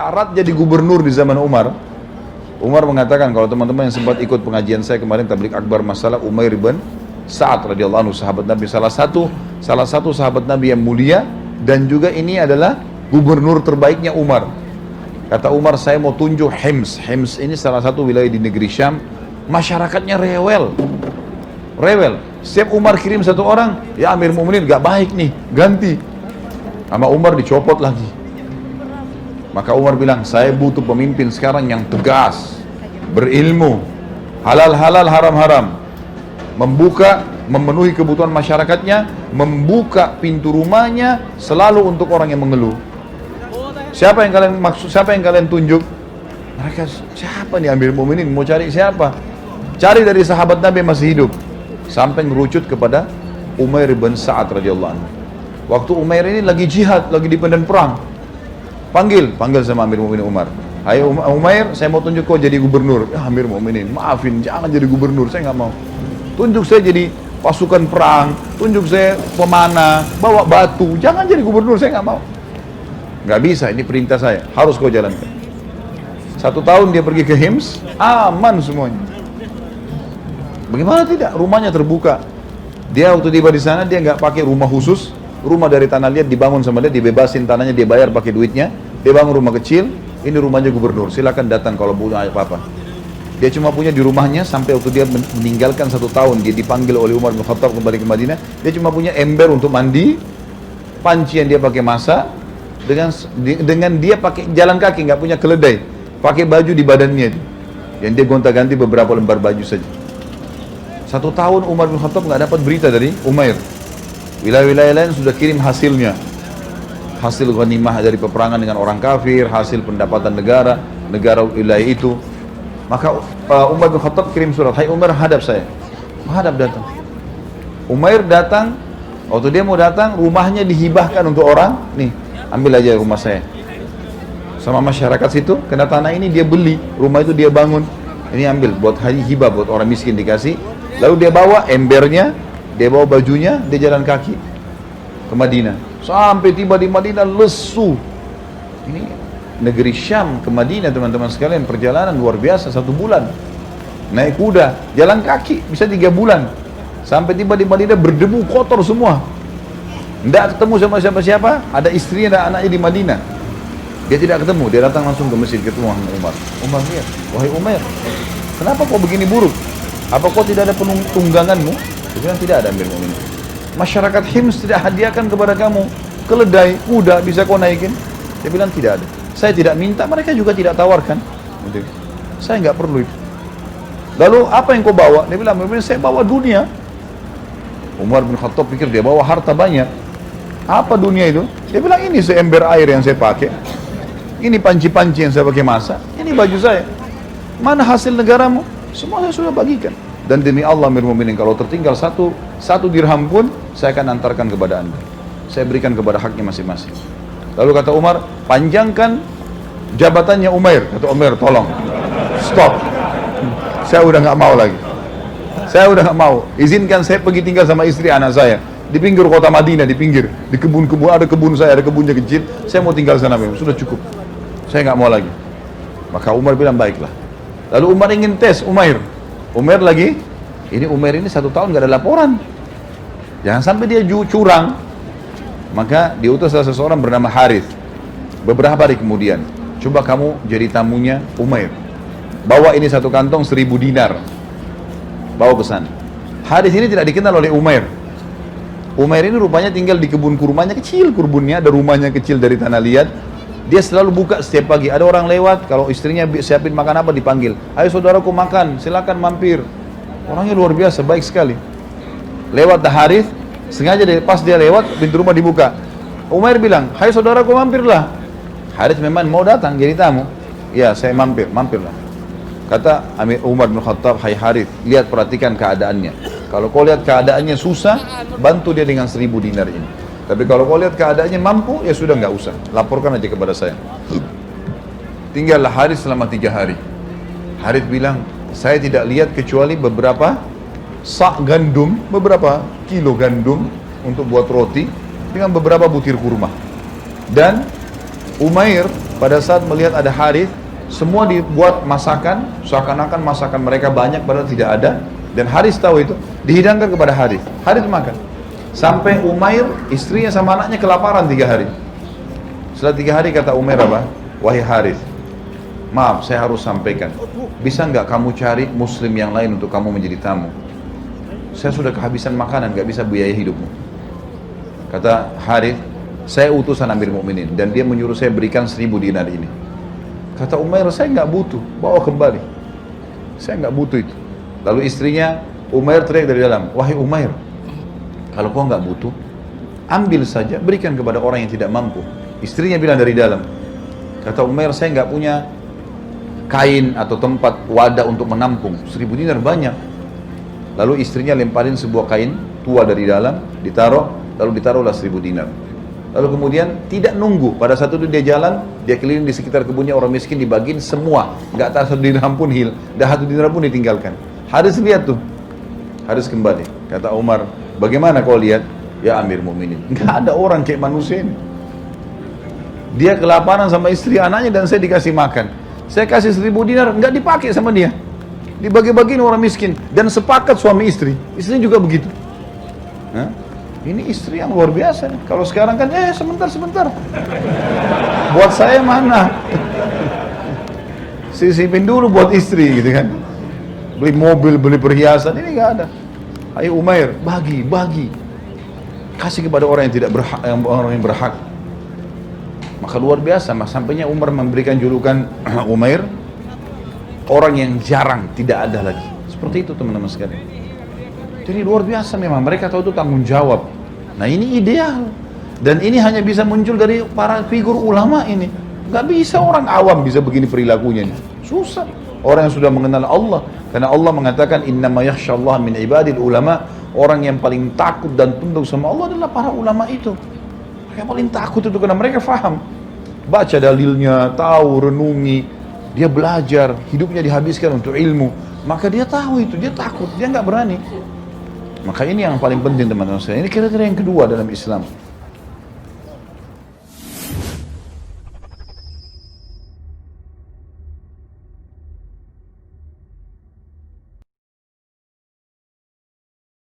syarat jadi gubernur di zaman Umar. Umar mengatakan, kalau teman-teman yang sempat ikut pengajian saya kemarin tabligh akbar masalah Umair bin Sa'ad radhiyallahu anhu, sahabat Nabi, salah satu sahabat Nabi yang mulia, dan juga ini adalah gubernur terbaiknya Umar. Kata Umar, saya mau tunjuk Hims. Hims ini salah satu wilayah di negeri Syam, masyarakatnya rewel. Setiap Umar kirim satu orang, ya Amir Mu'minin gak baik nih, ganti. Sama Umar dicopot lagi. Maka Umar bilang, saya butuh pemimpin sekarang yang tegas, berilmu, halal-halal, haram-haram, memenuhi kebutuhan masyarakatnya, membuka pintu rumahnya selalu untuk orang yang mengeluh. Siapa yang kalian maksud? Siapa yang kalian tunjuk? Mereka, siapa nih Amir Mu'minin? Mau cari siapa? Cari dari sahabat Nabi yang masih hidup. Sampai ngerucut kepada Umair bin Sa'ad radhiyallahu anhu. Waktu Umair ini lagi jihad, lagi di medan perang. Panggil sama Amir Mu'minin Umar. Ayo Umair, saya mau tunjuk kau jadi gubernur. Ya Amir Mu'minin, maafin, jangan jadi gubernur, saya nggak mau. Tunjuk saya jadi pasukan perang, tunjuk saya pemanah, bawa batu, jangan jadi gubernur, saya nggak mau. Nggak bisa, ini perintah saya, harus kau jalankan. 1 tahun dia pergi ke Hims, aman semuanya. Bagaimana tidak? Rumahnya terbuka. Dia waktu tiba di sana, dia nggak pakai rumah khusus, rumah dari tanah liat dibangun sama dia, dibebasin tanahnya, dia bayar pakai duitnya, dia bangun rumah kecil, ini rumahnya gubernur, silakan datang kalau punya apa-apa. Dia cuma punya di rumahnya sampai waktu dia meninggalkan 1 tahun, dia dipanggil oleh Umar bin Khattab kembali ke Madinah, dia cuma punya ember untuk mandi, panci yang dia pakai masak, dengan dia pakai jalan kaki, nggak punya keledai, pakai baju di badannya, yang dia gonta-ganti beberapa lembar baju saja. 1 tahun Umar bin Khattab nggak dapat berita dari Umair. Wilayah-wilayah lain sudah kirim hasilnya, hasil ghanimah dari peperangan dengan orang kafir, hasil pendapatan negara wilayah itu. Maka Umar bin Khattab kirim surat, hai Umar, hadap saya. Hadap datang. Umair datang, waktu dia mau datang, rumahnya dihibahkan untuk orang, nih, ambil aja rumah saya. Sama masyarakat situ, kena tanah ini dia beli, rumah itu dia bangun. Ini ambil, buat hibah, buat orang miskin dikasih. Lalu dia bawa embernya, dia bawa bajunya, dia jalan kaki ke Madinah. Sampai tiba di Madinah lesu. Ini negeri Syam ke Madinah teman-teman sekalian, perjalanan luar biasa, 1 bulan. Naik kuda, jalan kaki, bisa 3 bulan. Sampai tiba di Madinah berdebu, kotor semua. Tidak ketemu sama siapa-siapa, ada istrinya dan anaknya di Madinah. Dia tidak ketemu, dia datang langsung ke masjid, ketemu sama Umar. Umar lihat, wahai Umar, kenapa kau begini buruk? Apa kau tidak ada tungganganmu? Dia bilang, tidak ada Amir Mu'minin. Masyarakat Hims tidak hadiahkan kepada kamu keledai, kuda, bisa kau naikin? Dia bilang, tidak ada. Saya tidak minta, mereka juga tidak tawarkan. Saya nggak perlu itu. Lalu apa yang kau bawa? Dia bilang, saya bawa dunia. Umar bin Khattab pikir dia bawa harta banyak. Apa dunia itu? Dia bilang, ini seember air yang saya pakai. Ini panci-panci yang saya pakai masak. Ini baju saya. Mana hasil negaramu? Semua saya sudah bagikan. Dan demi Allah Amir Mu'minin, kalau tertinggal satu dirham pun, saya akan antarkan kepada anda. Saya berikan kepada haknya masing-masing. Lalu kata Umar, panjangkan jabatannya Umair. Kata Umair, tolong, stop. Saya udah nggak mau lagi. Saya udah nggak mau. Izinkan saya pergi tinggal sama istri anak saya di pinggir kota Madinah, di pinggir, di kebun-kebun, ada kebun saya, ada kebunnya kecil. Saya mau tinggal sana, sudah cukup. Saya nggak mau lagi. Maka Umar bilang, baiklah. Lalu Umar ingin tes Umair. Umair lagi, ini Umair ini 1 tahun nggak ada laporan. Jangan sampai dia curang. Maka diutus seseorang bernama Harith. Beberapa hari kemudian, coba kamu jadi tamunya Umair. Bawa ini 1 kantong 1000 dinar. Bawa ke sana. Harith ini tidak dikenal oleh Umair. Umair ini rupanya tinggal di kebun kurmanya, kecil kebunnya, ada rumahnya kecil dari tanah liat. Dia selalu buka setiap pagi. Ada orang lewat, kalau istrinya siapin makan apa, dipanggil. Ayo saudaraku makan, silakan mampir. Orangnya luar biasa, baik sekali. Lewat Harith, sengaja pas dia lewat, pintu rumah dibuka. Umair bilang, hai saudaraku mampirlah. Harith memang mau datang jadi tamu. Ya, saya mampirlah. Kata Umar bin Khattab, hai Harith, lihat, perhatikan keadaannya. Kalau kau lihat keadaannya susah, bantu dia dengan 1000 dinar ini. Tapi kalau kau lihat keadaannya mampu, ya sudah nggak usah. Laporkan aja kepada saya. Tinggallah Harith selama 3 hari. Harith bilang, saya tidak lihat kecuali beberapa sak gandum, beberapa kilo gandum untuk buat roti, dengan beberapa butir kurma. Dan Umair pada saat melihat ada Harith, semua dibuat masakan, seakan-akan masakan mereka banyak padahal tidak ada. Dan Harith tahu itu, dihidangkan kepada Harith. Harith makan. Sampai Umair, istrinya sama anaknya kelaparan 3 hari. Setelah 3 hari kata Umair apa? Wahai Harith, maaf saya harus sampaikan, bisa nggak kamu cari muslim yang lain untuk kamu menjadi tamu? Saya sudah kehabisan makanan, nggak bisa biaya hidupmu. Kata Harith, saya utusan Amir Mukminin dan dia menyuruh saya berikan 1000 dinar ini. Kata Umair, saya nggak butuh, bawa kembali. Saya nggak butuh itu. Lalu istrinya Umair teriak dari dalam, wahai Umair, kalau kau nggak butuh, ambil saja, berikan kepada orang yang tidak mampu. Istrinya bilang dari dalam. Kata Umair, saya nggak punya kain atau tempat wadah untuk menampung. 1000 dinar banyak. Lalu istrinya lemparin sebuah kain tua dari dalam, ditaruh, lalu ditaruhlah 1000 dinar. Lalu kemudian tidak nunggu, pada saat itu dia jalan, dia keliling di sekitar kebunnya orang miskin, dibagiin semua, nggak tak 1 dinar pun dah 1 dinar pun ditinggalkan. Harith lihat tuh, Harith kembali. Kata Umar, bagaimana kau lihat? Ya Amir Mukminin, nggak ada orang kayak manusia ini. Dia kelaparan sama istri anaknya dan saya dikasih makan. Saya kasih 1000 dinar, nggak dipakai sama dia. Dibagi-bagiin orang miskin. Dan sepakat suami istri. Istrinya juga begitu. Nah, ini istri yang luar biasa nih. Kalau sekarang kan, sebentar. Buat saya mana? Sisipin dulu buat istri gitu kan. Beli mobil, beli perhiasan, ini nggak ada. Ayo Umair, bagi. Kasih kepada orang yang tidak berhak, orang yang berhak. Maka luar biasa, sampainya Umar memberikan julukan Umair, orang yang jarang, tidak ada lagi. Seperti itu teman-teman sekalian. Jadi luar biasa memang, mereka tahu itu tanggung jawab. Nah ini ideal. Dan ini hanya bisa muncul dari para figur ulama ini. Gak bisa orang awam bisa begini perilakunya ini. Susah. Orang yang sudah mengenal Allah. Karena Allah mengatakan, innama yakhshallaha min ibadil ulama. Orang yang paling takut dan tunduk sama Allah adalah para ulama itu. Mereka paling takut itu karena mereka faham. Baca dalilnya, tahu, renungi. Dia belajar, hidupnya dihabiskan untuk ilmu. Maka dia tahu itu, dia takut, dia nggak berani. Maka ini yang paling penting teman-teman sekalian. Ini kira-kira yang kedua dalam Islam.